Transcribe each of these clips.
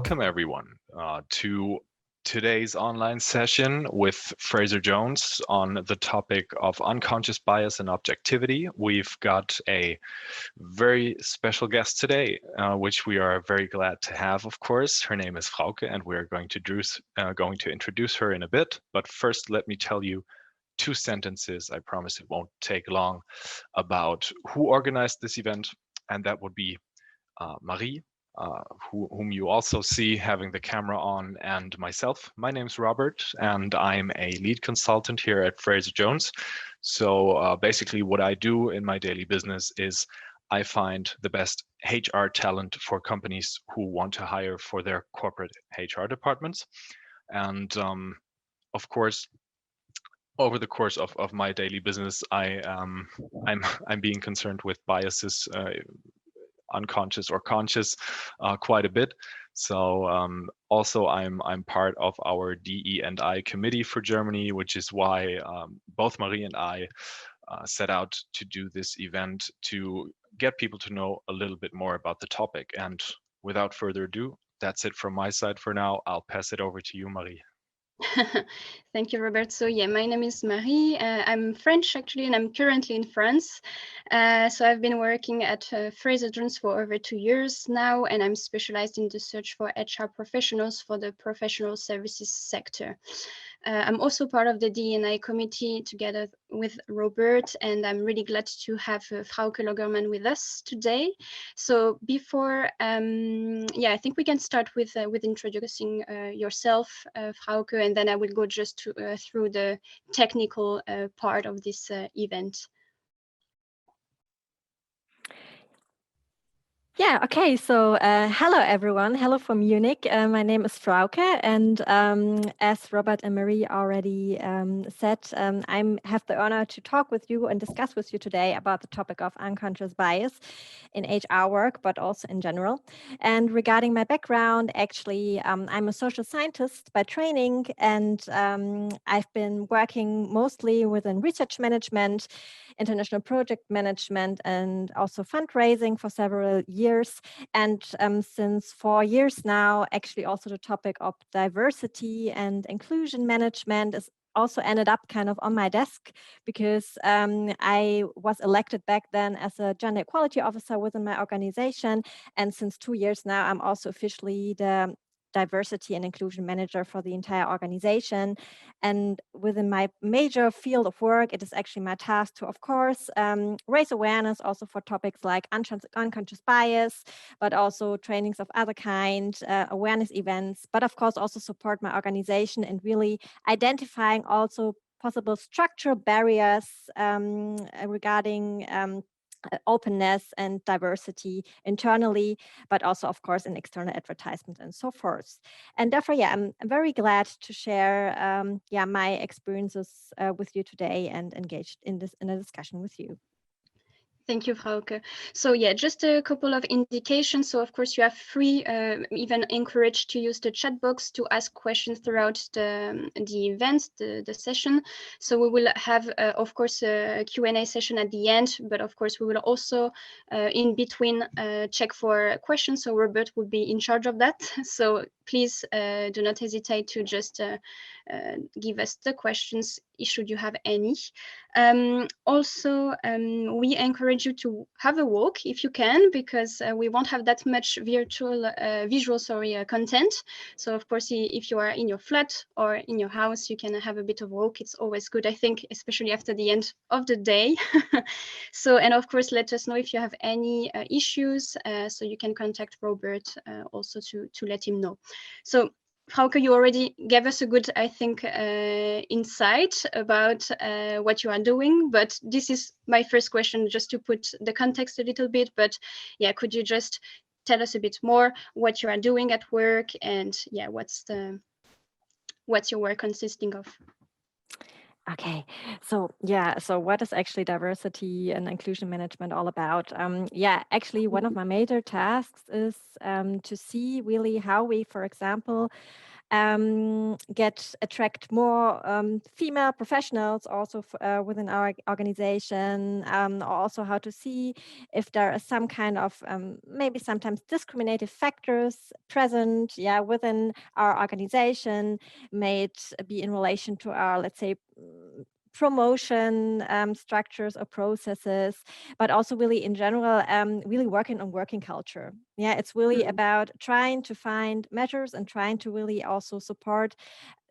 Welcome everyone to today's online session with Frazer Jones on the topic of unconscious bias and objectivity. We've got a very special guest today, which we are very glad to have, of course. Her name is Frauke, and we're going to introduce her in a bit. But first, let me tell you 2 sentences, I promise it won't take long, about who organized this event, and that would be Marie, whom you also see having the camera on, and myself. My name's Robert, and I'm a lead consultant here at Frazer Jones. So basically what I do in my daily business is I find the best HR talent for companies who want to hire for their corporate HR departments. And of course, over the course of my daily business, I'm being concerned with biases, unconscious or conscious, quite a bit. So also I'm part of our D&I committee for Germany, which is why both Marie and I set out to do this event to get people to know a little bit more about the topic. And without further ado, that's it from my side for now. I'll pass it over to you, Marie. Thank you, Robert. So yeah, my name is Marie. I'm French actually, and I'm currently in France. So I've been working at Frazer Jones for over 2 years now, and I'm specialized in the search for HR professionals for the professional services sector. I'm also part of the D&I committee together with Robert, and I'm really glad to have Frauke Logermann with us today. So before, I think we can start with introducing yourself, Frauke, and then I will go just through the technical part of this event. Yeah, okay, so hello everyone, hello from Munich. My name is Frauke, and as Robert and Marie already said, I have the honor to talk with you and discuss with you today about the topic of unconscious bias in HR work, but also in general. And regarding my background, actually, I'm a social scientist by training, and I've been working mostly within research management, international project management, and also fundraising for several years. And since 4 years now, actually also the topic of diversity and inclusion management is also ended up kind of on my desk, because I was elected back then as a gender equality officer within my organization. And since 2 years now, I'm also officially the diversity and inclusion manager for the entire organization. And within my major field of work, it is actually my task to, of course, raise awareness also for topics like unconscious bias, but also trainings of other kind, awareness events, but of course also support my organization in really identifying also possible structural barriers regarding openness and diversity internally, but also, of course, in external advertisement and so forth. And therefore, yeah, I'm very glad to share my experiences with you today and engaged in a discussion with you. Thank you, Frauke. So yeah, just a couple of indications. So of course you are free, even encouraged to use the chat box to ask questions throughout the event, the session. So we will have, of course, a Q&A session at the end, but of course we will also in between check for questions. So Robert will be in charge of that. So please do not hesitate to just give us the questions should you have any. Also, we encourage you to have a walk if you can, because we won't have that much visual content. So of course, if you are in your flat or in your house, you can have a bit of walk. It's always good, I think, especially after the end of the day. So, and of course, let us know if you have any issues, so you can contact Robert also to let him know. So Frauke, you already gave us a good, I think, insight about what you are doing, but this is my first question, just to put the context a little bit. But yeah, could you just tell us a bit more what you are doing at work, and yeah, what's your work consisting of? Okay, so yeah, so what is actually diversity and inclusion management all about? Actually, one of my major tasks is to see really how we, for example, attract more female professionals also within our organization, also how to see if there are some kind of maybe sometimes discriminative factors present within our organization, may it be in relation to our, let's say, promotion structures or processes, but also really in general, really working on working culture. Yeah, it's really about trying to find measures and trying to really also support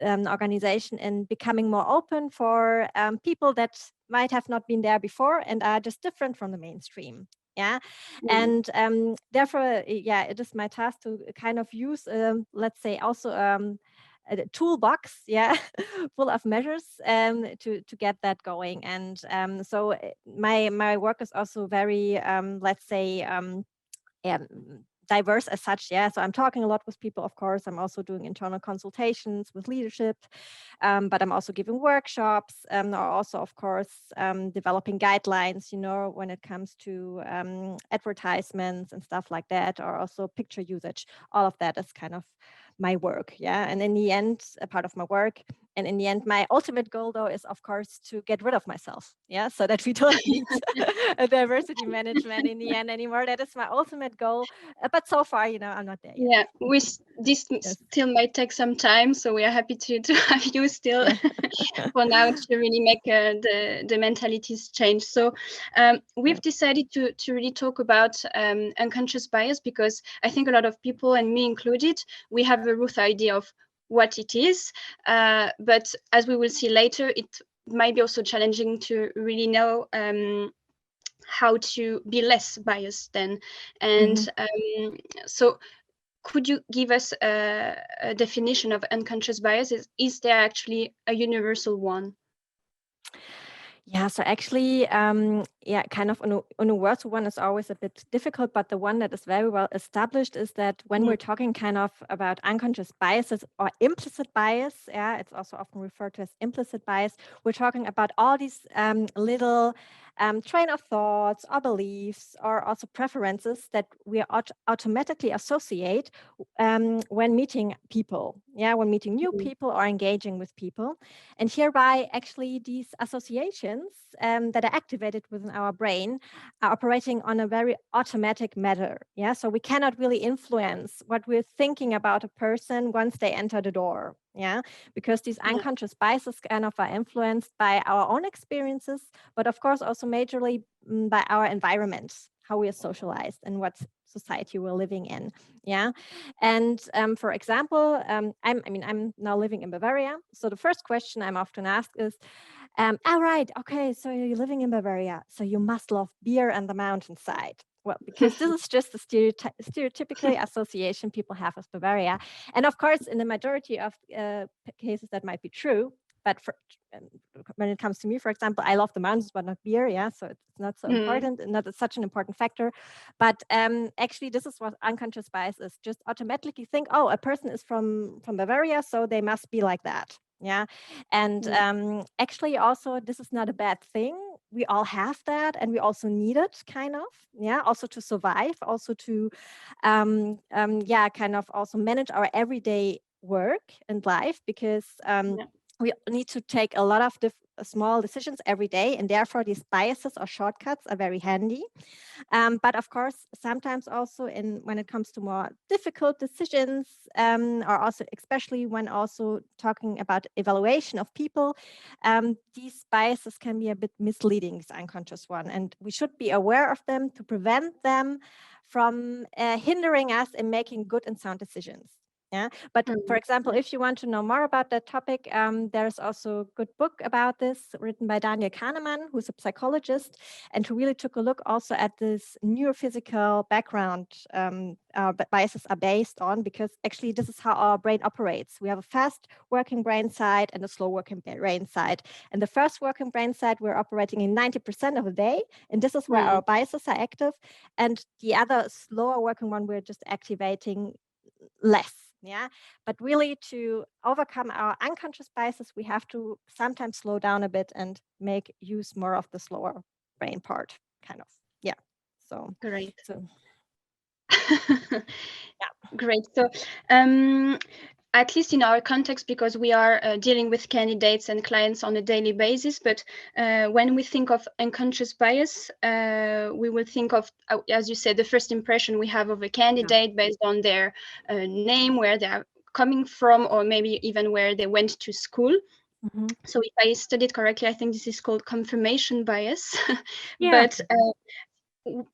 the organization in becoming more open for people that might have not been there before and are just different from the mainstream. And therefore, it is my task to kind of use, let's say, also a toolbox, full of measures to get that going. And so my work is also very, let's say, diverse as such. So I'm talking a lot with people, of course. I'm also doing internal consultations with leadership, but I'm also giving workshops, or also, of course, developing guidelines, when it comes to advertisements and stuff like that, or also picture usage. All of that is kind of my work. And in the end, a part of my work. And in the end, my ultimate goal, though, is, of course, to get rid of myself. So that we don't need a diversity management in the end anymore. That is my ultimate goal. But so far, I'm not there yet. This still might take some time. So we are happy to have you still for now to really make the mentalities change. So we've decided to really talk about unconscious bias, because I think a lot of people, and me included, we have a rough idea of what it is, but as we will see later, it might be also challenging to really know how to be less biased then. And so could you give us a definition of unconscious bias? Is there actually a universal one? So actually, kind of universal one is always a bit difficult, but the one that is very well established is that when we're talking kind of about unconscious biases or implicit bias, it's also often referred to as implicit bias, we're talking about all these little train of thoughts or beliefs or also preferences that we automatically associate when meeting people, when meeting new people or engaging with people. And hereby, actually, these associations that are activated within our brain are operating on a very automatic manner. So we cannot really influence what we're thinking about a person once they enter the door. Because these unconscious biases kind of are influenced by our own experiences, but of course also majorly by our environment, how we are socialized and what society we're living in. And for example, I'm now living in Bavaria. So the first question I'm often asked is, all right, okay, so you're living in Bavaria, so you must love beer and the mountainside. Well, because this is just the stereotypical association people have with Bavaria. And of course, in the majority of cases, that might be true. But when it comes to me, for example, I love the mountains, but not beer. So it's not so important, and not such an important factor. But actually, this is what unconscious bias is. Just automatically think, oh, a person is from Bavaria, so they must be like that. And actually, also, this is not a bad thing. We all have that, and we also need it, kind of. Also to survive, also to, kind of also manage our everyday work and life, because we need to take a lot of small decisions every day, and therefore these biases or shortcuts are very handy. But of course, sometimes also when it comes to more difficult decisions, or also especially when also talking about evaluation of people, these biases can be a bit misleading, this unconscious one, and we should be aware of them to prevent them from hindering us in making good and sound decisions. But for example, if you want to know more about that topic, there's also a good book about this written by Daniel Kahneman, who's a psychologist, and who really took a look also at this neurophysical background biases are based on, because actually this is how our brain operates. We have a fast working brain side and a slow working brain side. And the first working brain side, we're operating in 90% of the day, and this is where our biases are active. And the other slower working one, we're just activating less. But really, to overcome our unconscious biases, we have to sometimes slow down a bit and make use more of the slower brain part, kind of. So great. So great. So at least in our context, because we are dealing with candidates and clients on a daily basis. But when we think of unconscious bias, we will think of, as you said, the first impression we have of a candidate based on their name, where they are coming from, or maybe even where they went to school. Mm-hmm. So if I studied correctly, I think this is called confirmation bias. Yeah. But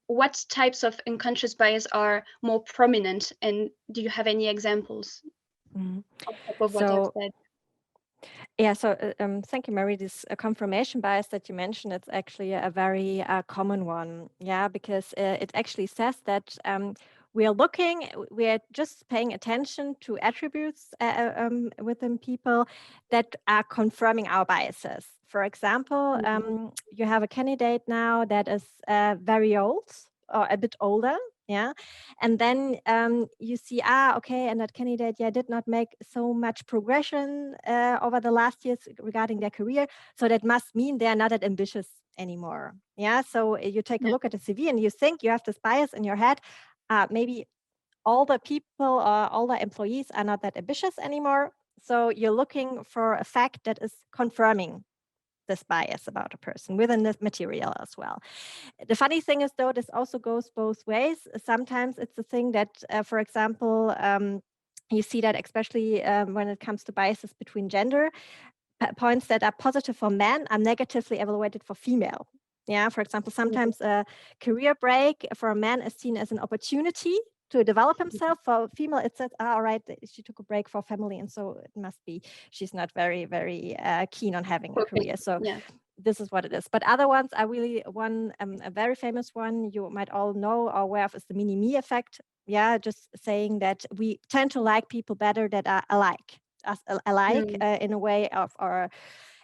what types of unconscious bias are more prominent, and do you have any examples Mm-hmm. on top of what I've said? Yeah, so thank you, Mary. This confirmation bias that you mentioned, it's actually a very common one. Yeah, because it actually says that we are just paying attention to attributes within people that are confirming our biases. For example, you have a candidate now that is very old or a bit older. Yeah. And then you see, okay, and that candidate, did not make so much progression over the last years regarding their career. So that must mean they're not that ambitious anymore. Yeah. So you take a look at the CV and you think you have this bias in your head. Maybe all the people or all the employees are not that ambitious anymore. So you're looking for a fact that is confirming this bias about a person within this material as well. The funny thing is, though, this also goes both ways. Sometimes it's a thing that, for example, you see that especially when it comes to biases between gender, points that are positive for men are negatively evaluated for female. Yeah, for example, sometimes a career break for a man is seen as an opportunity to develop himself. For female, it says, all right, she took a break for family, and so it must be she's not very, very keen on having a career. So this is what it is. But other ones are really one, a very famous one you might all know or aware of is the mini-me effect. Yeah, just saying that we tend to like people better that are alike in a way of our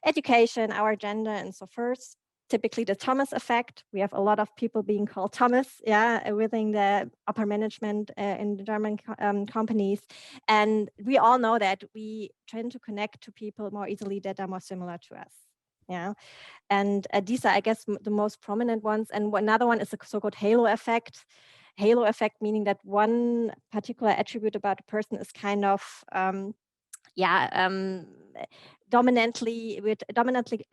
education, our gender, and so forth. Typically the Thomas effect. We have a lot of people being called Thomas, within the upper management in the German companies. And we all know that we tend to connect to people more easily that are more similar to us. Yeah. And these are, I guess, the most prominent ones. And another one is the so-called halo effect. Halo effect meaning that one particular attribute about a person is kind of dominantly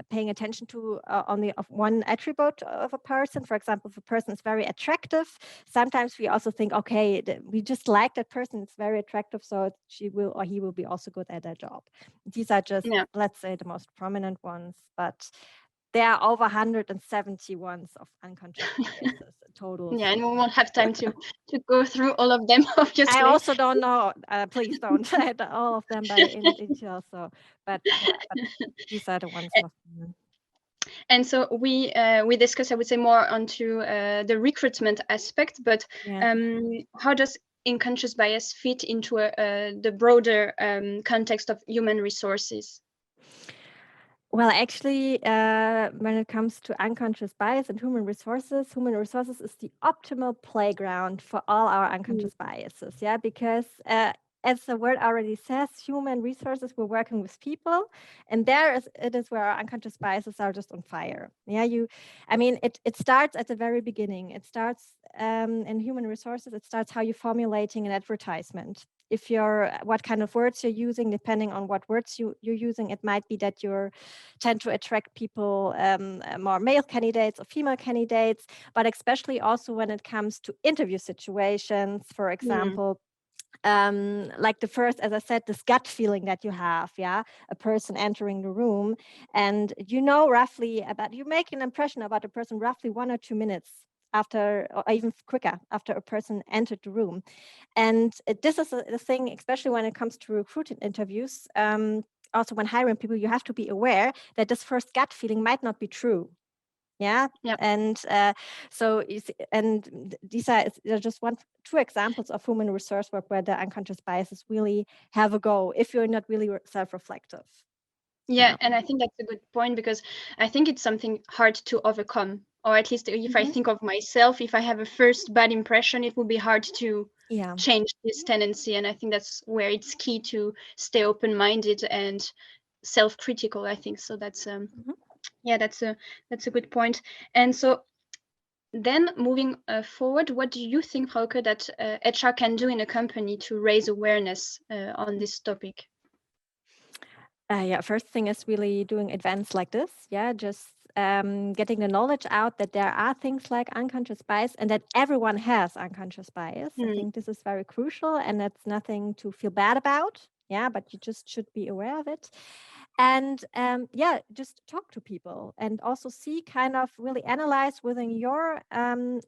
paying attention to only of one attribute of a person. For example, if a person is very attractive, sometimes we also think, okay, we just like that person, it's very attractive, so she will or he will be also good at their job. These are just, let's say, the most prominent ones, but there are over 170 ones of unconscious biases total. Yeah, and we won't have time to go through all of them, obviously. I also don't know. Please don't say all of them in detail. So, but these are the ones most common. And so we discuss, I would say, more onto the recruitment aspect. But how does unconscious bias fit into the broader context of human resources? Well, actually, when it comes to unconscious bias and human resources is the optimal playground for all our unconscious biases. Yeah, because as the word already says, human resources, we're working with people, and it is where our unconscious biases are just on fire. Yeah, it starts at the very beginning. It starts in human resources. It starts how you're formulating an advertisement. If what kind of words you're using, depending on what words you're using, it might be that you tend to attract people, more male candidates or female candidates, but especially also when it comes to interview situations, for example, like the first, as I said, this gut feeling that you have, a person entering the room, and roughly you make an impression about a person roughly 1 or 2 minutes after, or even quicker after a person entered the room. And this is the thing, especially when it comes to recruiting interviews. Also, when hiring people, you have to be aware that this first gut feeling might not be true. And so and these are just two examples of human resource work where the unconscious biases really have a go if you're not really self-reflective. And I think that's a good point, because I think it's something hard to overcome, or at least if I think of myself, if I have a first bad impression, it will be hard to change this tendency. And I think that's where it's key to stay open-minded and self-critical, I think. So that's that's a good point. And so then moving forward, what do you think, Frauke, that HR can do in a company to raise awareness on this topic? Yeah, first thing is really doing events like this. Yeah, just getting the knowledge out that there are things like unconscious bias and that everyone has unconscious bias. I think this is very crucial, and that's nothing to feel bad about. Yeah, but you just should be aware of it. And yeah, just talk to people and also see, kind of really analyze within your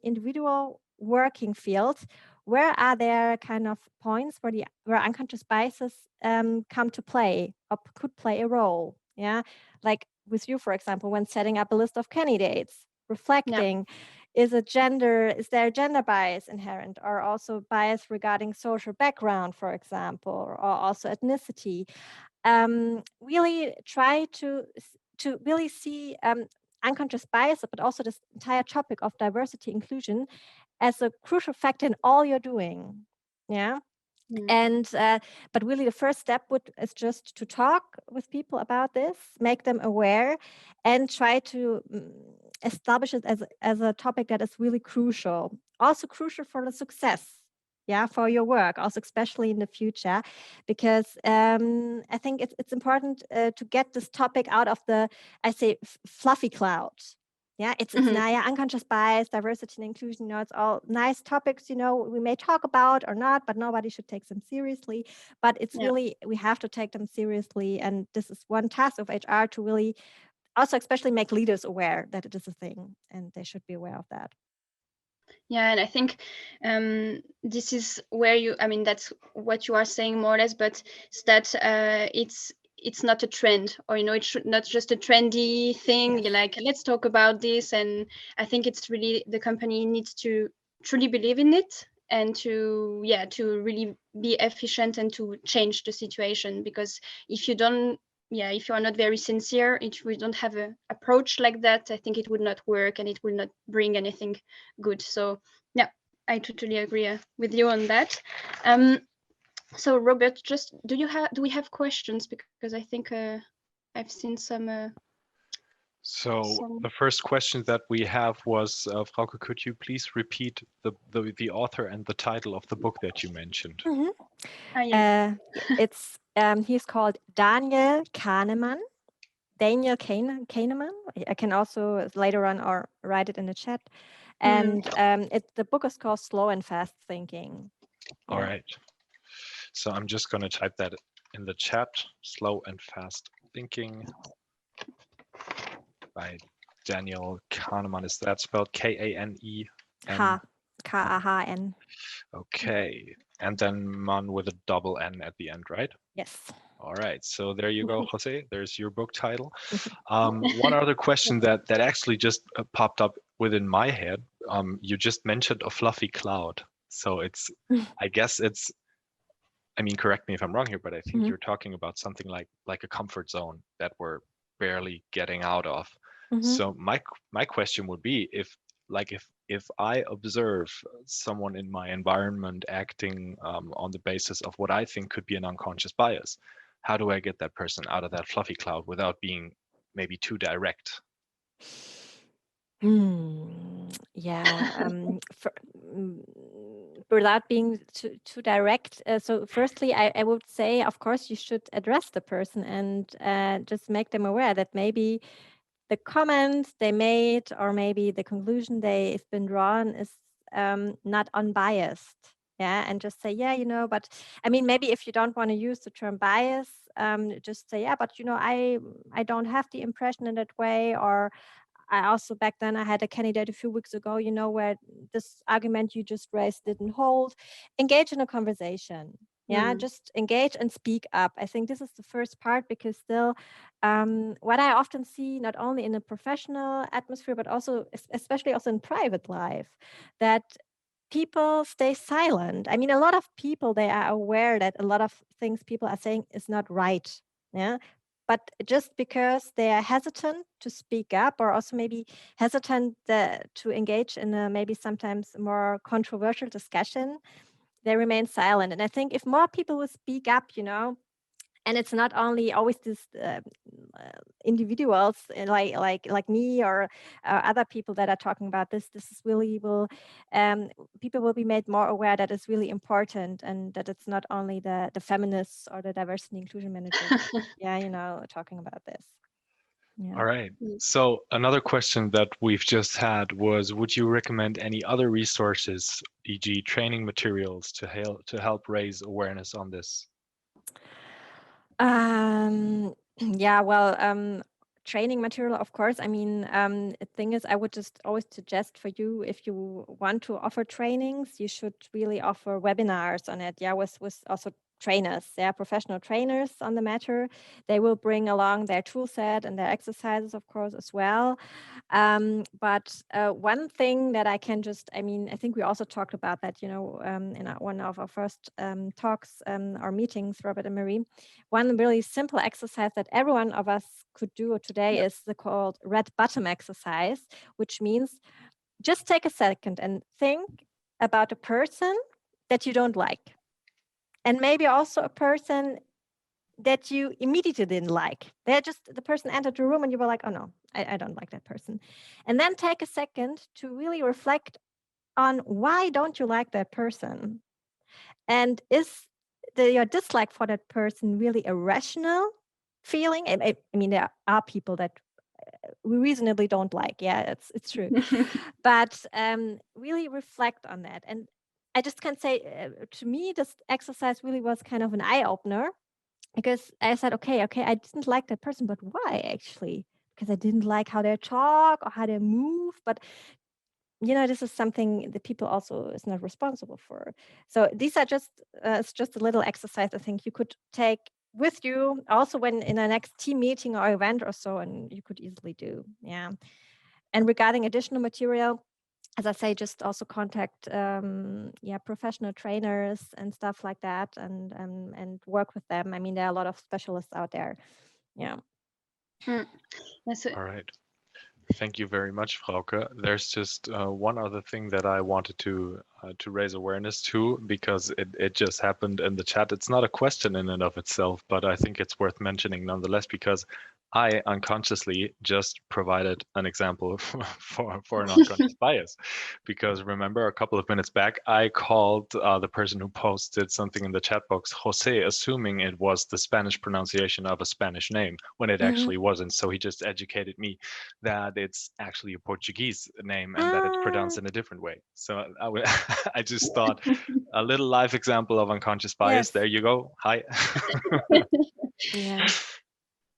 individual working field, where are there kind of points where unconscious biases come to play or could play a role. Yeah, like with you, for example, when setting up a list of candidates, reflecting, is there a gender bias inherent, or also bias regarding social background, for example, or also ethnicity. Really try to really see unconscious bias, but also this entire topic of diversity inclusion as a crucial factor in all you're doing. Yeah. And but really the first step is just to talk with people about this, make them aware, and try to establish it as a topic that is really crucial, also crucial for the success, yeah, for your work, also especially in the future, because I think it's important to get this topic out of the, I say, fluffy cloud. Yeah, it's now unconscious bias, diversity and inclusion. It's all nice topics, we may talk about or not, but nobody should take them seriously. But it's really, we have to take them seriously. And this is one task of HR, to really also especially make leaders aware that it is a thing, and they should be aware of that. Yeah, and I think this is where that's what you are saying more or less, but it's that it's not a trend, or it should not just a trendy thing. Yes. Like, let's talk about this. And I think it's really, the company needs to truly believe in it, and to really be efficient and to change the situation. Because if you don't, if you are not very sincere, if we don't have an approach like that, I think it would not work, and it will not bring anything good. So yeah, I totally agree with you on that. So Robert, just do we have questions? Because I think I've seen some. So the first question that we have was, Frauke, could you please repeat the author and the title of the book that you mentioned? Yes. It's he's called Daniel Kahneman. Daniel Kahneman. I can also later on or write it in the chat. And the book is called Slow and Fast Thinking. All right. So I'm just going to type that in the chat. Slow and Fast Thinking by Daniel Kahneman. Is that spelled K-A-N-E-N? K-A-H-N. Okay. And then man with a double N at the end, right? Yes. All right. So there you go, Jose. There's your book title. One other question that actually just popped up within my head. You just mentioned a fluffy cloud. So it's, I guess it's, I mean, correct me if I'm wrong here, but I think you're talking about something like a comfort zone that we're barely getting out of. So my question would be, if I observe someone in my environment acting on the basis of what I think could be an unconscious bias, how do I get that person out of that fluffy cloud without being maybe too direct? Yeah, without being too direct. So firstly, I would say, of course, you should address the person and just make them aware that maybe the comments they made, or maybe the conclusion they've been drawn, is not unbiased. Yeah, and just say, yeah, but I mean, maybe if you don't want to use the term bias, just say, yeah, but I don't have the impression in that way. Or I also, back then, I had a candidate a few weeks ago, where this argument you just raised didn't hold. Engage in a conversation. Yeah, just engage and speak up. I think this is the first part, because still, what I often see, not only in a professional atmosphere, but also, especially also in private life, that people stay silent. I mean, a lot of people, they are aware that a lot of things people are saying is not right. Yeah. But just because they are hesitant to speak up, or also maybe hesitant to engage in a maybe sometimes more controversial discussion, they remain silent. And I think if more people will speak up, And it's not only always this individuals like me or other people that are talking about this. This is really people will be made more aware that it's really important, and that it's not only the feminists or the diversity inclusion managers. Talking about this. Yeah. All right. So another question that we've just had was, would you recommend any other resources, e.g. training materials to help raise awareness on this? Yeah, well, training material, of course. I mean, the thing is, I would just always suggest for you, if you want to offer trainings, you should really offer webinars on it. Yeah, with also trainers, professional trainers on the matter. They will bring along their tool set and their exercises, of course, as well. But one thing that I can I think we also talked about that, in one of our first talks or meetings, Robert and Marie. One really simple exercise that every one of us could do today is the called red bottom exercise, which means just take a second and think about a person that you don't like. And maybe also a person that you immediately didn't like. The person entered the room and you were like, oh no, I don't like that person. And then take a second to really reflect on why don't you like that person? And is your dislike for that person really a rational feeling? I mean, there are people that we reasonably don't like. Yeah, it's true. But really reflect on that. And I just can say, to me, this exercise really was kind of an eye-opener, because I said, okay, I didn't like that person, but why actually? Because I didn't like how they talk or how they move. But this is something that people also is not responsible for. So these are it's just a little exercise I think you could take with you also when in a next team meeting or event or so, and you could easily do. Yeah. And regarding additional material, as I say, just also contact professional trainers and stuff like that, and work with them. I mean, there are a lot of specialists out there. Yeah. All right. Thank you very much, Frauke. There's just one other thing that I wanted to raise awareness to, because it just happened in the chat. It's not a question in and of itself, but I think it's worth mentioning nonetheless, because I unconsciously just provided an example for an unconscious bias. Because remember, a couple of minutes back, I called the person who posted something in the chat box Jose, assuming it was the Spanish pronunciation of a Spanish name, when it actually wasn't. So he just educated me that it's actually a Portuguese name and that it's pronounced in a different way. So I just thought, a little live example of unconscious bias. Yes. There you go. Hi. Yeah.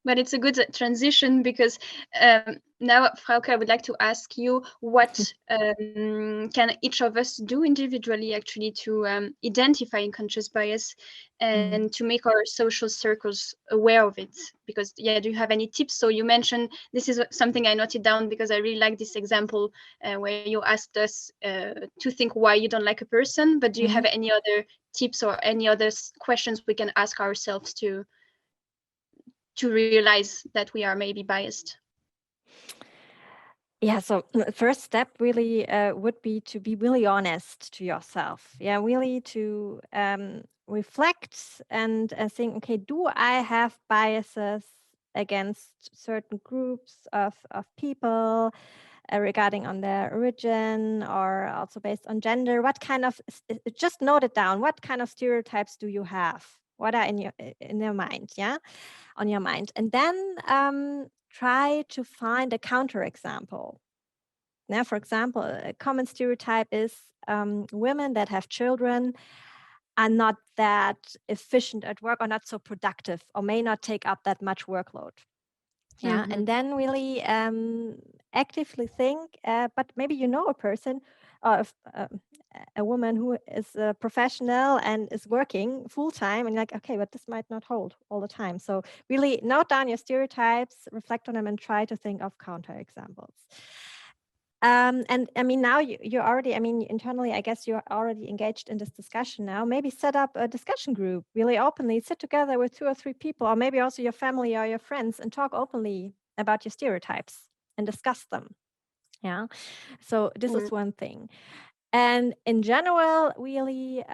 But it's a good transition, because now, Frauke, I would like to ask you, what can each of us do individually actually to identify unconscious bias and to make our social circles aware of it? Because, do you have any tips? So you mentioned, this is something I noted down because I really like this example where you asked us to think why you don't like a person. But do you have any other tips or any other questions we can ask ourselves to realize that we are maybe biased? Yeah, so the first step really would be to be really honest to yourself. Yeah, really to reflect and think, okay, do I have biases against certain groups of people regarding on their origin, or also based on gender? What kind of, just note it down, what kind of stereotypes do you have? What are in your mind, on your mind? And then try to find a counterexample. Now, for example, a common stereotype is women that have children are not that efficient at work, or not so productive, or may not take up that much workload. Yeah, and then really actively think, but maybe a person, or a woman who is a professional and is working full time, and you're like, okay, but this might not hold all the time. So really note down your stereotypes, reflect on them, and try to think of counterexamples. And I mean, now you're already, internally, I guess you're already engaged in this discussion now. Maybe set up a discussion group really openly, sit together with 2 or 3 people, or maybe also your family or your friends, and talk openly about your stereotypes and discuss them. Yeah. So this is one thing. And in general, really,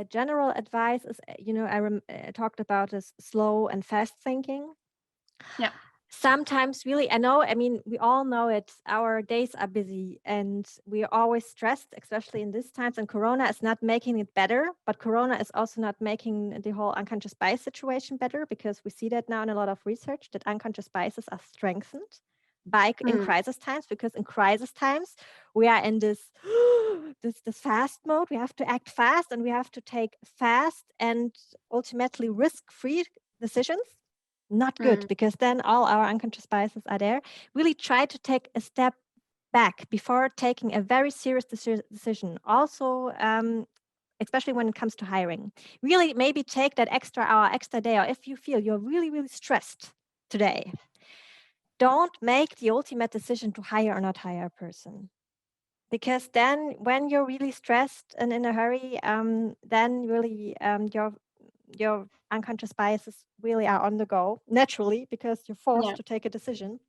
general advice is, I talked about this slow and fast thinking. Yeah. Sometimes really, we all know it, our days are busy and we're always stressed, especially in these times, and Corona is not making it better, but Corona is also not making the whole unconscious bias situation better, because we see that now in a lot of research that unconscious biases are strengthened in crisis times, because in crisis times we are in this this fast mode. We have to act fast and we have to take fast and ultimately risk-free decisions. Not good, because then all our unconscious biases are there. Really try to take a step back before taking a very serious decision. Also, especially when it comes to hiring, really maybe take that extra hour, extra day, or if you feel you're really, really stressed today, don't make the ultimate decision to hire or not hire a person. Because then when you're really stressed and in a hurry, then really your unconscious biases really are on the go naturally, because you're forced to take a decision.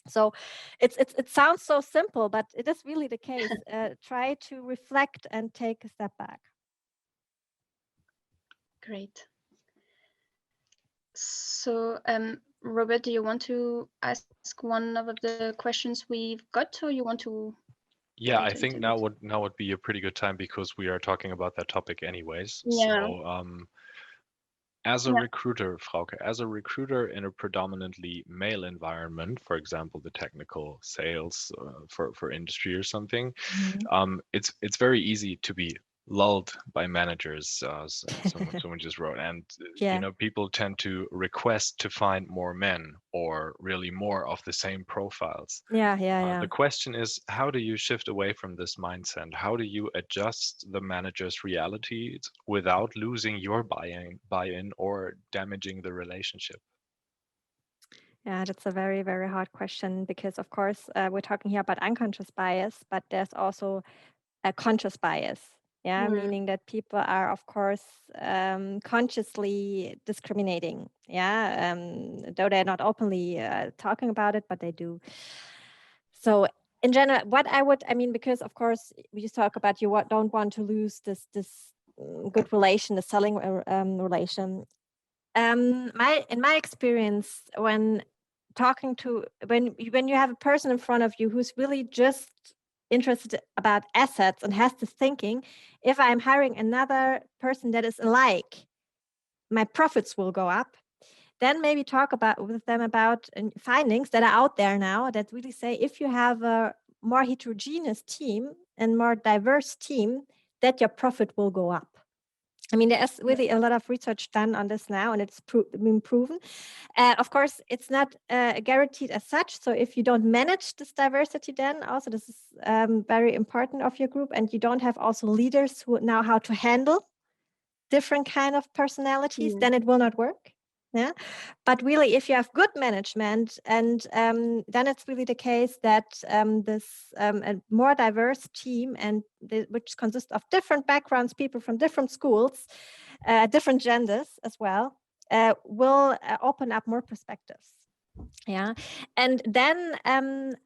So it sounds so simple, but it is really the case. Try to reflect and take a step back. Great. So, Robert, do you want to ask one of the questions we've got, or you want to? Yeah, I think now would be a pretty good time, because we are talking about that topic anyways. Yeah. So as a recruiter, Frauke, as a recruiter in a predominantly male environment, for example, the technical sales for industry or something, it's very easy to be lulled by managers. Someone just wrote, and people tend to request to find more men, or really more of the same profiles. The question is, how do you shift away from this mindset? How do you adjust the manager's realities without losing your buy-in or damaging the relationship? Yeah, that's a very, very hard question, because of course we're talking here about unconscious bias, but there's also a conscious bias. Yeah, meaning that people are, of course, consciously discriminating. Yeah, though they're not openly talking about it, but they do. So in general, because of course we just talk about you don't want to lose this good relation, the selling relation. In my experience, when talking to when you have a person in front of you who's really just interested about assets and has this thinking, if I'm hiring another person that is alike, my profits will go up. Then maybe talk with them about findings that are out there now that really say, if you have a more heterogeneous team and more diverse team, that your profit will go up. I mean, there's really a lot of research done on this now, and it's been proven. Of course, it's not guaranteed as such. So if you don't manage this diversity, then also this is very important of your group, and you don't have also leaders who know how to handle different kind of personalities, then it will not work. Yeah, but really, if you have good management, and then it's really the case that this a more diverse team, and which consists of different backgrounds, people from different schools, different genders as well, will open up more perspectives. Yeah, and then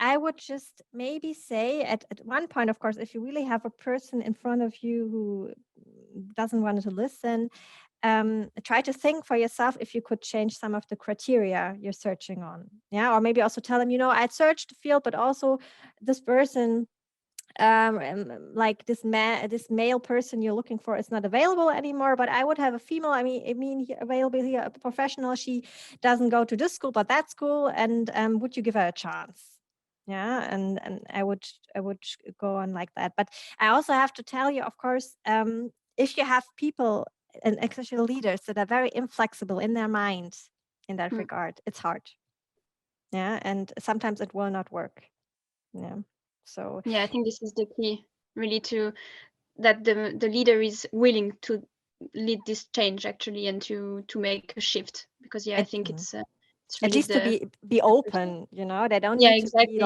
I would just maybe say at one point, of course, if you really have a person in front of you who doesn't want to listen, try to think for yourself if you could change some of the criteria you're searching on. Yeah, or maybe also tell them, I searched the field, but also this person, like this male person you're looking for is not available anymore, but I would have a female, available here, a professional. She doesn't go to this school but that school, and would you give her a chance? Yeah, and I would go on like that. But I also have to tell you, of course, if you have people, and especially leaders, that are very inflexible in their mind in that regard, it's hard. Yeah, and sometimes it will not work. Yeah. So yeah, I think this is the key, really, to that the leader is willing to lead this change actually, and to make a shift, because I think it's really at least to be open. They don't need to be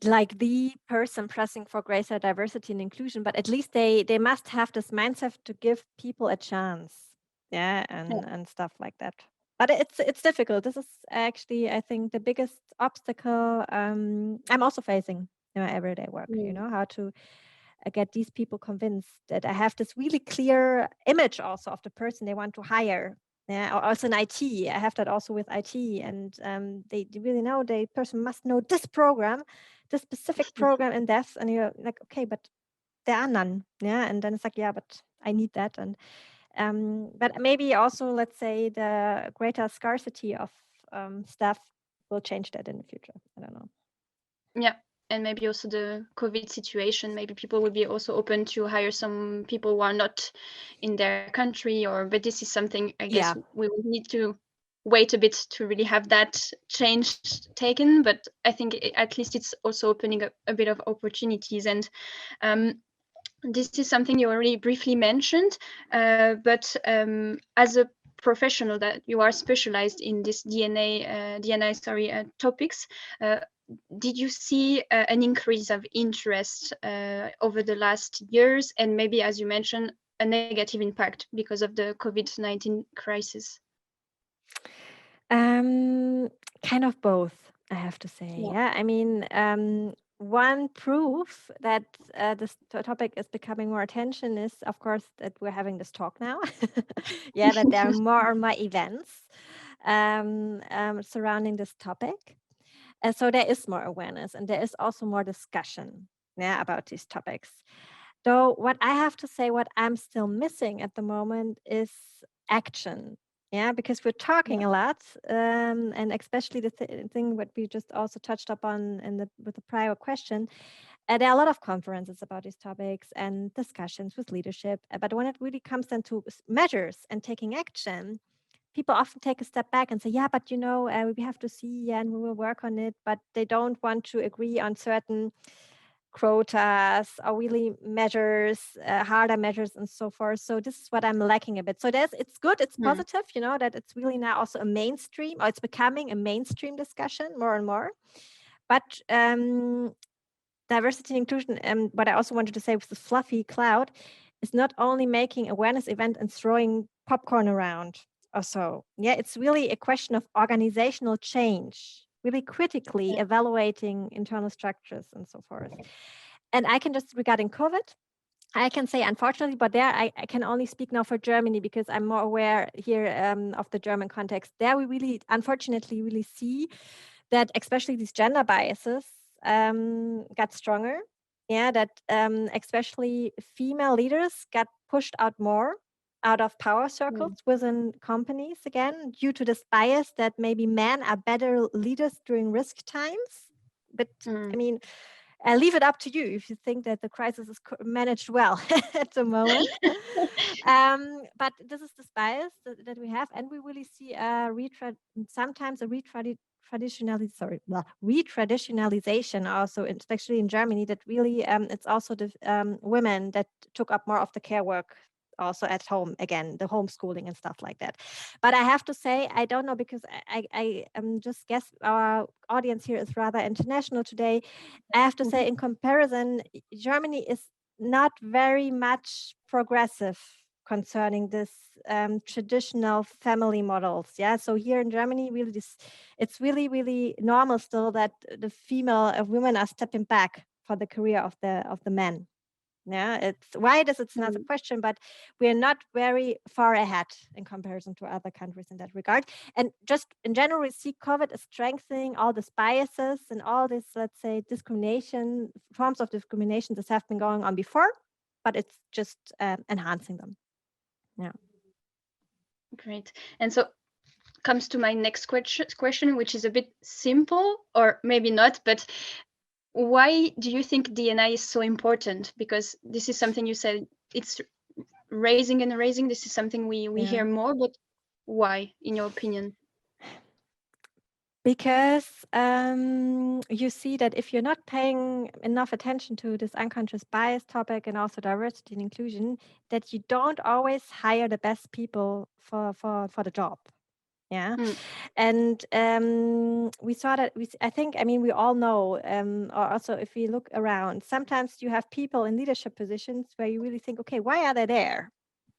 like the person pressing for greater diversity and inclusion, but at least they must have this mindset to give people a chance. And stuff like that. But it's difficult. This is actually, I think, the biggest obstacle I'm also facing in my everyday work. How to get these people convinced, that I have this really clear image also of the person they want to hire. Yeah, or also in IT, I have that also with IT, and they really know the person must know this program, this specific program in depth, and you're like, okay, but there are none. Yeah, and then it's like, yeah, but I need that. And but maybe also, let's say, the greater scarcity of staff will change that in the future. I don't know. Yeah, and maybe also the COVID situation, maybe people will be also open to hire some people who are not in their country, but this is something I guess we will need to wait a bit to really have that change taken. But I think at least it's also opening up a bit of opportunities. And this is something you already briefly mentioned, but as a professional that you are specialized in this D&I topics, did you see an increase of interest over the last years, and maybe, as you mentioned, a negative impact because of the COVID-19 crisis? Kind of both, I have to say. Yeah, I mean, one proof that this topic is becoming more attention is, of course, that we're having this talk now. Yeah, that there are more and more events surrounding this topic. And so there is more awareness, and there is also more discussion, yeah, about these topics. Though what I have to say, what I'm still missing at the moment is action. Yeah, because we're talking a lot, and especially the thing what we just also touched upon with the prior question. There are a lot of conferences about these topics and discussions with leadership. But when it really comes down to measures and taking action, people often take a step back and say, yeah, but we have to see and we will work on it. But they don't want to agree on certain quotas or really measures, harder measures and so forth. So this is what I'm lacking a bit. So it's good, it's positive, that it's really now also a mainstream, or it's becoming a mainstream discussion more and more. But diversity and inclusion, what I also wanted to say with the fluffy cloud, is not only making awareness event and throwing popcorn around or so. Yeah, it's really a question of organizational change, really critically evaluating internal structures and so forth. And I can just, regarding COVID, I can say, unfortunately, but there I can only speak now for Germany because I'm more aware here of the German context. There we really, unfortunately, really see that especially these gender biases got stronger. Yeah, that especially female leaders got pushed out more out of power circles within companies again, due to this bias that maybe men are better leaders during risk times. But I mean, I'll leave it up to you if you think that the crisis is managed well at the moment. But this is this bias that we have, and we really see sometimes a retraditionalization also, especially in Germany, that really it's also the women that took up more of the care work also at home, again, the homeschooling and stuff like that. But I have to say, I don't know, because I just guess our audience here is rather international today. I have to say, in comparison, Germany is not very much progressive concerning this traditional family models. Yeah, so here in Germany, really, it's really, really normal still that the women are stepping back for the career of the men. Yeah, it's why this it's not a question, but we're not very far ahead in comparison to other countries in that regard. And just in general, we see COVID is strengthening all these biases and all this, let's say, forms of discrimination that have been going on before, but it's just enhancing them. Yeah. Great. And so comes to my next question, which is a bit simple, or maybe not, but why do you think D&I is so important? Because this is something you said, it's raising and raising. This is something we hear more, but why, in your opinion? Because you see that if you're not paying enough attention to this unconscious bias topic and also diversity and inclusion, that you don't always hire the best people for the job. Yeah. And we saw that, we all know, or also if we look around, sometimes you have people in leadership positions where you really think, okay, why are they there?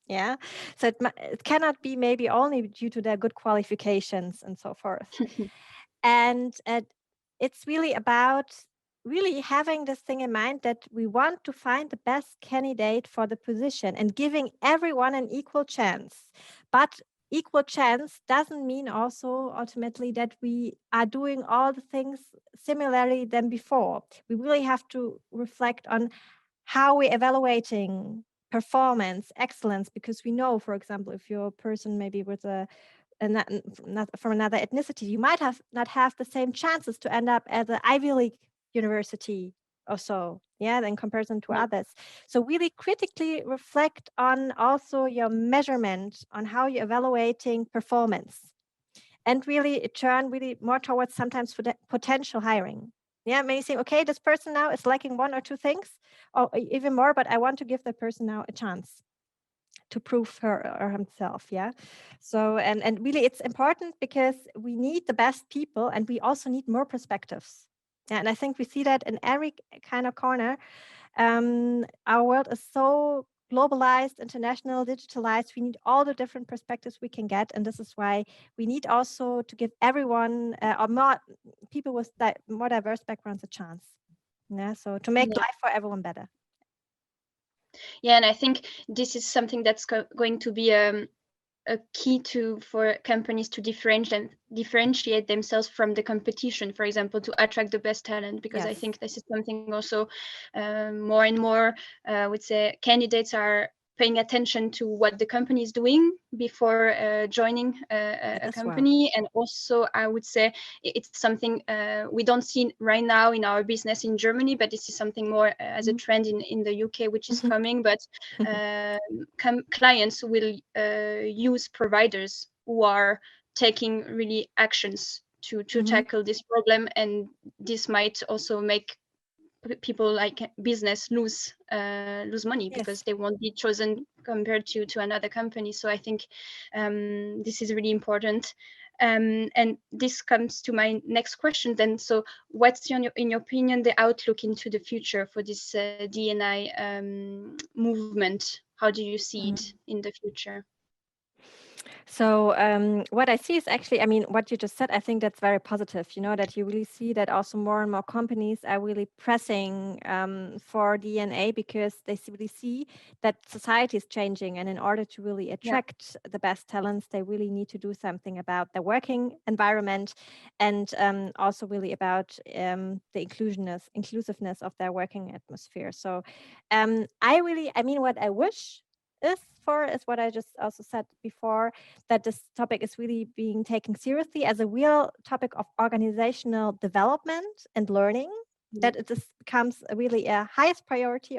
Yeah. So it cannot be maybe only due to their good qualifications and so forth. And it's really about really having this thing in mind that we want to find the best candidate for the position and giving everyone an equal chance. But equal chance doesn't mean also ultimately that we are doing all the things similarly than before. We really have to reflect on how we're evaluating performance, excellence, because we know, for example, if you're a person maybe with not from another ethnicity, you might not have the same chances to end up at the Ivy League university or so, yeah, in comparison to others. So really critically reflect on also your measurement on how you're evaluating performance, and really turn really more towards sometimes for the potential hiring. Yeah, maybe say, okay, this person now is lacking one or two things, or even more, but I want to give that person now a chance to prove her or himself. Yeah. So, and really it's important because we need the best people and we also need more perspectives. Yeah, and I think we see that in every kind of corner. Our world is so globalized, international, digitalized. We need all the different perspectives we can get. And this is why we need also to give everyone or more people with more diverse backgrounds a chance. Yeah. So to make life for everyone better. Yeah, and I think this is something that's going to be a key for companies to differentiate themselves from the competition, for example, to attract the best talent, because I think this is something also more and more, I would say, candidates are paying attention to what the company is doing before joining a company. And also, I would say it's something we don't see right now in our business in Germany, but this is something more as a trend in the UK, which is coming. But clients will use providers who are taking really actions to tackle this problem, and this might also make people like business lose money because they won't be chosen compared to another company. So I think this is really important. And this comes to my next question then. So what's in your opinion the outlook into the future for this D&I movement? How do you see it in the future? So what I see is actually, I mean, what you just said, I think that's very positive, you know, that you really see that also more and more companies are really pressing for D&I because they really see that society is changing. And in order to really attract the best talents, they really need to do something about the working environment and also really about the inclusiveness of their working atmosphere. So I mean, what I wish is what I just also said before, that this topic is really being taken seriously as a real topic of organizational development and learning, that it becomes really a highest priority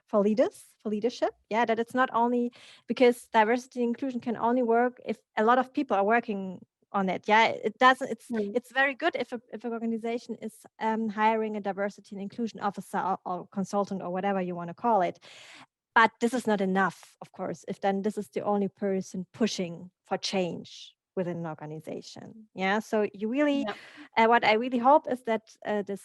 for leadership. Yeah, that it's not only because diversity and inclusion can only work if a lot of people are working on it. Yeah, it doesn't. It's very good if an organization is hiring a diversity and inclusion officer or consultant or whatever you want to call it. But this is not enough, of course, if then this is the only person pushing for change within an organization. Yeah. So you really, what I really hope is that this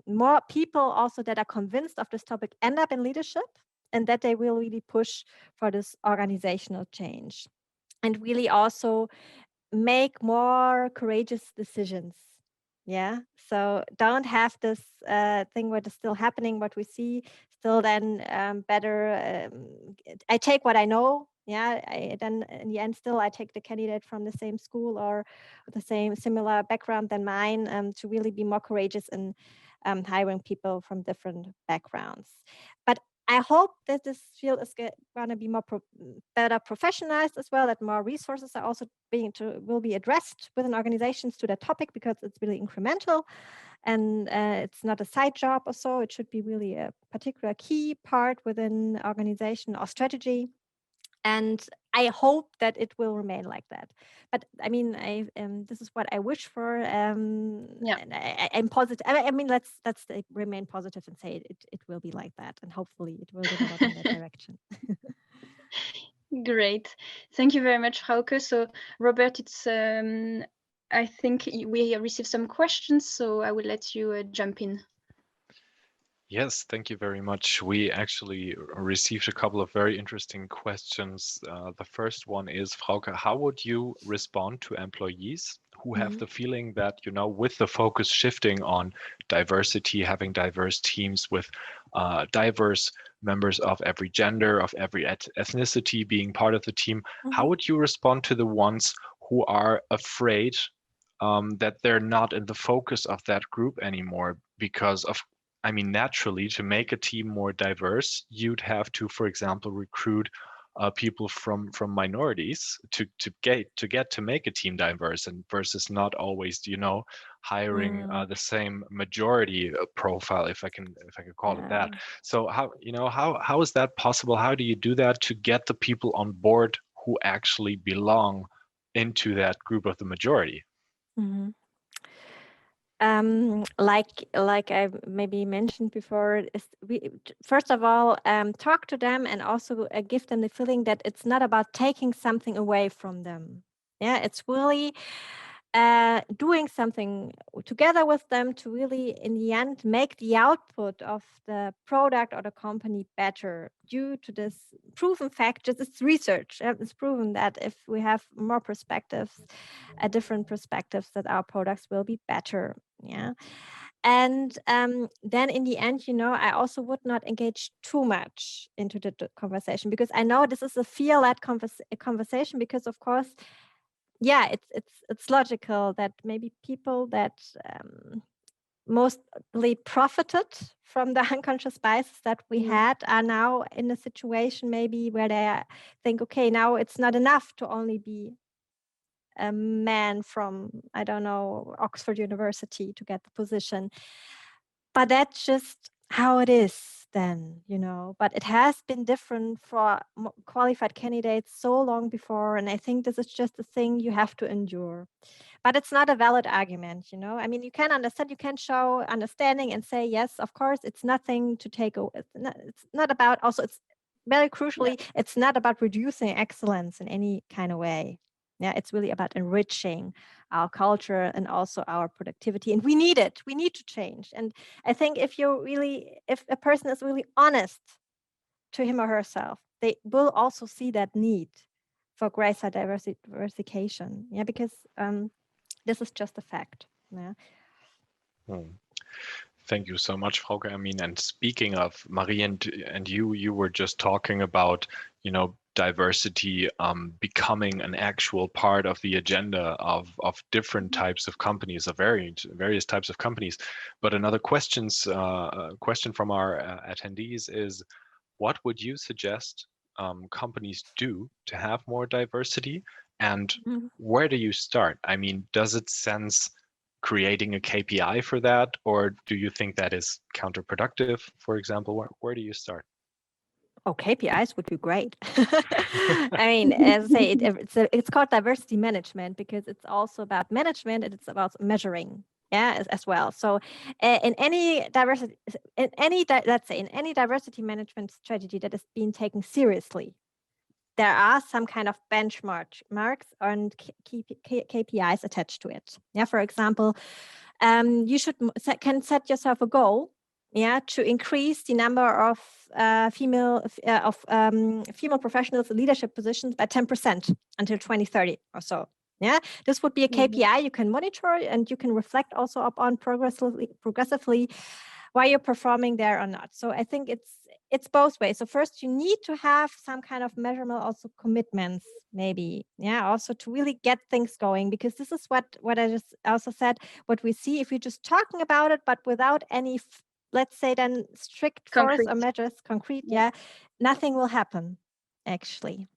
more people also that are convinced of this topic end up in leadership, and that they will really push for this organizational change, and really also make more courageous decisions. Yeah. So don't have this thing what is still happening, what we see still then better. I take what I know. Yeah. Then in the end, still I take the candidate from the same school or the same similar background than mine to really be more courageous in hiring people from different backgrounds. But I hope that this field is going to be more better professionalized as well, that more resources are also will be addressed within organizations to that topic, because it's really incremental and it's not a side job or so. It should be really a particular key part within organization or strategy. And I hope that it will remain like that. But I mean, this is what I wish for. And I'm positive. I mean, let's remain positive and say it will be like that, and hopefully it will develop in that direction. Great, thank you very much, Frauke. So, Robert, it's I think we received some questions, so I will let you jump in. Yes, thank you very much. We actually received a couple of very interesting questions. The first one is, Frauke, how would you respond to employees who have the feeling that, with the focus shifting on diversity, having diverse teams with diverse members of every gender, of every ethnicity being part of the team, how would you respond to the ones who are afraid that they're not in the focus of that group anymore? Because naturally, to make a team more diverse, you'd have to, for example, recruit people from minorities to get to make a team diverse, and versus not always, hiring the same majority profile, if I can call it that. So how is that possible? How do you do that to get the people on board who actually belong into that group of the majority? Like I maybe mentioned before, we first of all talk to them and also give them the feeling that it's not about taking something away from them. Yeah, it's really doing something together with them to really, in the end, make the output of the product or the company better. Due to this proven fact, just it's research. It's proven that if we have more perspectives, different perspectives, that our products will be better. Yeah. And then in the end, I also would not engage too much into the conversation, because I know this is a fear-led conversation, because of course, yeah, it's logical that maybe people that mostly profited from the unconscious biases that we had are now in a situation maybe where they think, okay, now it's not enough to only be a man from, I don't know, Oxford University to get the position. But that's just how it is then, but it has been different for qualified candidates so long before. And I think this is just a thing you have to endure. But it's not a valid argument, I mean, you can understand, you can show understanding and say, yes, of course, it's nothing to take away. It's not about, also, it's very crucially, it's not about reducing excellence in any kind of way. Yeah, it's really about enriching our culture and also our productivity. And we need it. We need to change. And I think if a person is really honest to him or herself, they will also see that need for greater diversification. Yeah, because this is just a fact. Yeah. Thank you so much, Frauke. I mean, and speaking of Marie and you were just talking about, diversity becoming an actual part of the agenda of different types of companies, of various types of companies. But another question from our attendees is, what would you suggest companies do to have more diversity, and where do you start? I mean, does it sense creating a KPI for that, or do you think that is counterproductive? For example, where do you start? Oh, KPIs would be great. I mean, as I say, it's called diversity management because it's also about management and it's about measuring, as well. So, in any diversity, let's say in any diversity management strategy that is being taken seriously, there are some kind of benchmarks and KPIs attached to it. Yeah, for example, you can set yourself a goal, to increase the number of female professionals in leadership positions by 10% until 2030 or so. Yeah, this would be a KPI you can monitor, and you can reflect also upon progressively why you're performing there or not. So I think it's both ways. So first, you need to have some kind of measurable also commitments, maybe, also to really get things going, because this is what I just also said, what we see if you're just talking about it, but without any, let's say then strict force or measures, concrete, nothing will happen, actually,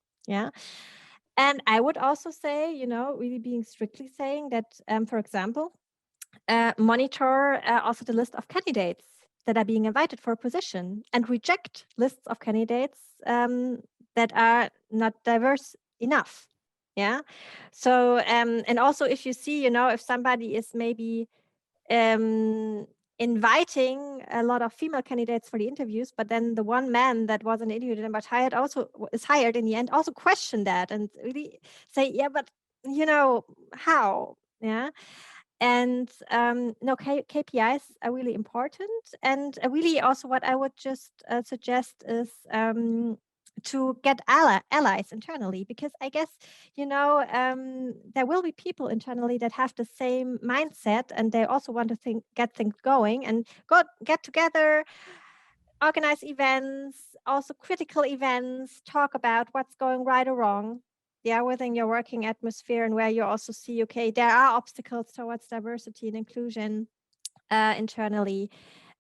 And I would also say, really being strictly saying that, for example, monitor also the list of candidates that are being invited for a position, and reject lists of candidates that are not diverse enough. Yeah. So, and also if you see, if somebody is maybe inviting a lot of female candidates for the interviews, but then the one man that was an interview and was hired also is hired in the end, also question that and really say, but how? Yeah. And KPIs are really important. And really also what I would just suggest is to get allies internally, because I guess, there will be people internally that have the same mindset, and they also want to get things going and get together, organize events, also critical events, talk about what's going right or wrong, within your working atmosphere, and where you also see, okay, there are obstacles towards diversity and inclusion internally.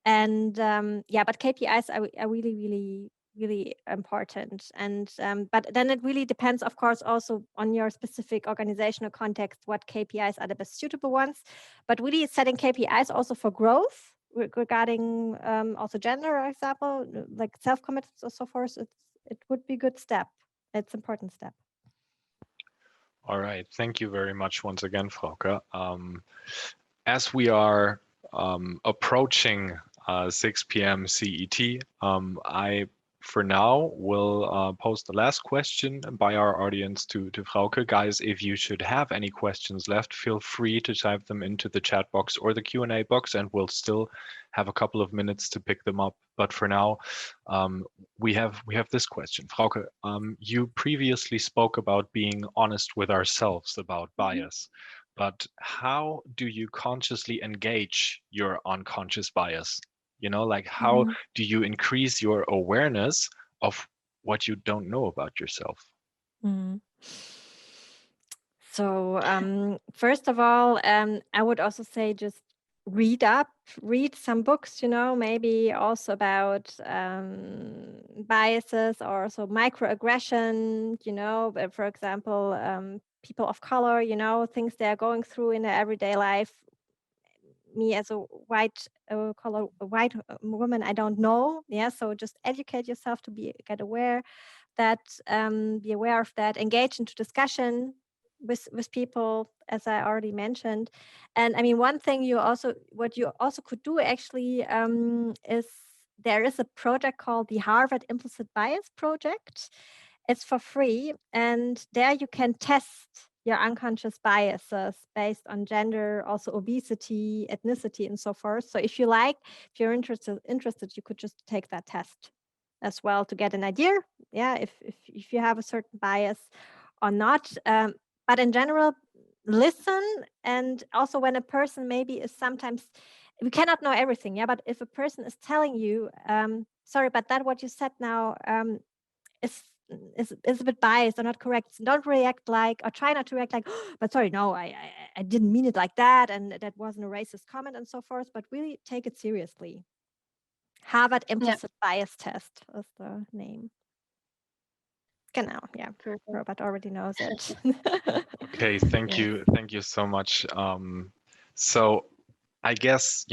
And but KPIs are really, really, really important. And but then it really depends, of course, also on your specific organizational context, what KPIs are the best suitable ones. But really setting KPIs also for growth regarding also gender, for example, like self-committed or so forth, it would be a good step. It's an important step. All right, thank you very much once again, Frauke. As we are approaching 6 p.m. CET, I, for now, will pose the last question by our audience to Frauke. Guys, if you should have any questions left, feel free to type them into the chat box or the Q&A box, and we'll still have a couple of minutes to pick them up. But for now, we have this question. Frauke, you previously spoke about being honest with ourselves about bias. But how do you consciously engage your unconscious bias? Like how do you increase your awareness of what you don't know about yourself? So first of all, I would also say just read some books, maybe also about biases or so microaggression, for example, people of color, things they are going through in their everyday life. Me as a white woman, I don't know. So just educate yourself to get aware that, be aware of that, engage into discussion with people, as I already mentioned. And I mean, one thing what you also could do actually is there is a project called the Harvard Implicit Bias Project. It's for free, and there you can test your unconscious biases based on gender, also obesity, ethnicity, and so forth. So if you're interested, you could just take that test as well to get an idea, if you have a certain bias or not. But in general, listen. And also when a person maybe is sometimes, we cannot know everything, but if a person is telling you, sorry, but that what you said now is a bit biased or not correct, don't react like, or try not to react like, oh, but sorry, no, I didn't mean it like that, and that wasn't a racist comment and so forth, but really take it seriously. Harvard Implicit Bias Test is the name. Genau, yeah, Robert already knows it. Okay, thank you so much. So I guess,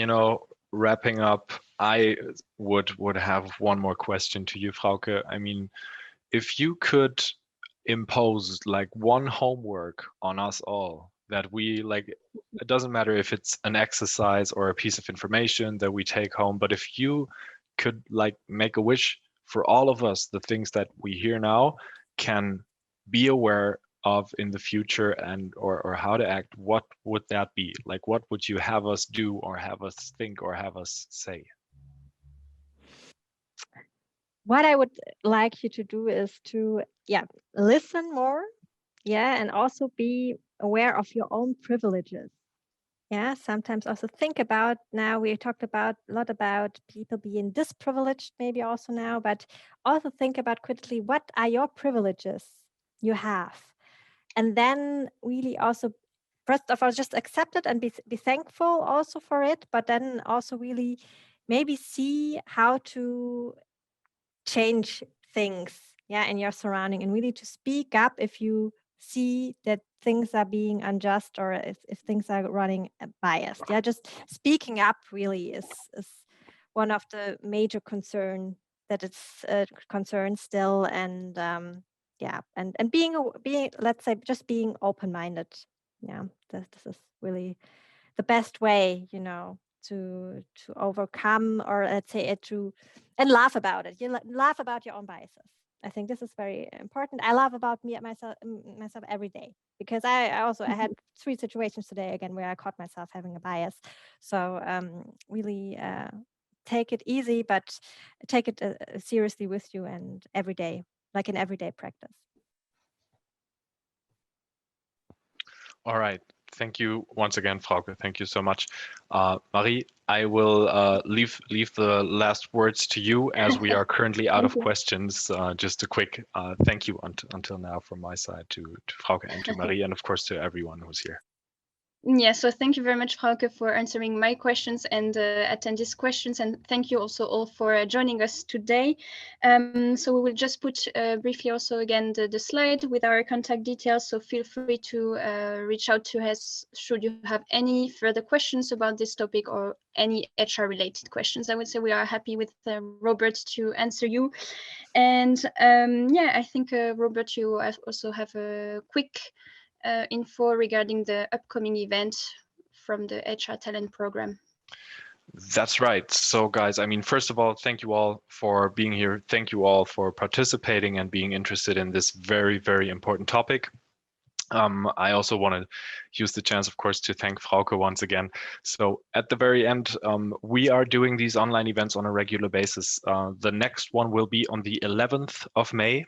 wrapping up, I would have one more question to you, Frauke. I mean, if you could impose like one homework on us all that we like, it doesn't matter if it's an exercise or a piece of information that we take home, but if you could like make a wish for all of us, the things that we hear now can be aware of in the future, and or how to act, what would that be? Like, what would you have us do or have us think or have us say? What I would like you to do is to listen more, and also be aware of your own privileges. Sometimes also think about, now we talked a lot about people being disprivileged maybe also now, but also think about critically, what are your privileges you have? And then really also, first of all, just accept it and be thankful also for it, but then also really maybe see how to change things in your surrounding, and really to speak up if you see that things are being unjust, or if things are running biased. Just speaking up really is one of the major concern that it's a concern still. And and being let's say just being open-minded. This is really the best way, to overcome, or let's say and laugh about it. You laugh about your own biases. I think this is very important. I laugh about myself every day, because I had 3 situations today again where I caught myself having a bias. So really take it easy, but take it seriously with you, and every day like an everyday practice. All right. Thank you once again, Frauke. Thank you so much. Marie, I will leave the last words to you as we are currently out of questions. Just a quick thank you until now from my side to Frauke and to Marie, and of course to everyone who's here. Yeah, so thank you very much, Frauke, for answering my questions and attendees' questions. And thank you also all for joining us today. So we will just put briefly also again the slide with our contact details. So feel free to reach out to us should you have any further questions about this topic or any HR related questions. I would say we are happy with Robert to answer you. And yeah, I think Robert, you also have a quick info regarding the upcoming event from the HR Talent Program. That's right. So guys, I mean, first of all, thank you all for being here. Thank you all for participating and being interested in this very, very important topic. I also want to use the chance, of course, to thank Frauke once again. So at the very end, we are doing these online events on a regular basis. The next one will be on the 11th of May.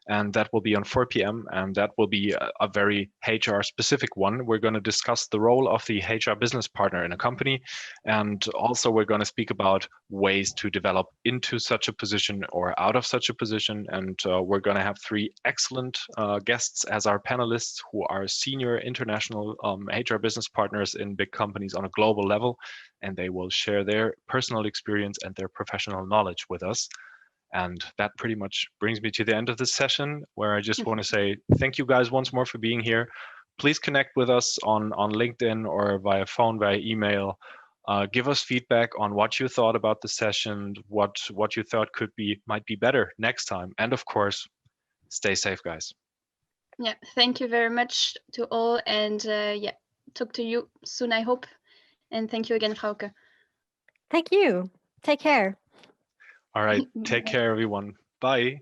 And that will be on 4 p.m. And that will be a very HR specific one. We're going to discuss the role of the HR business partner in a company. And also we're going to speak about ways to develop into such a position or out of such a position. And we're going to have 3 excellent guests as our panelists who are senior international HR business partners in big companies on a global level. And they will share their personal experience and their professional knowledge with us. And that pretty much brings me to the end of this session, where I just want to say thank you guys once more for being here. Please connect with us on LinkedIn or via phone, via email. Give us feedback on what you thought about the session, what you thought might be better next time. And of course, stay safe, guys. Yeah, thank you very much to all. And yeah, talk to you soon, I hope. And thank you again, Frauke. Thank you. Take care. All right. Take care, everyone. Bye.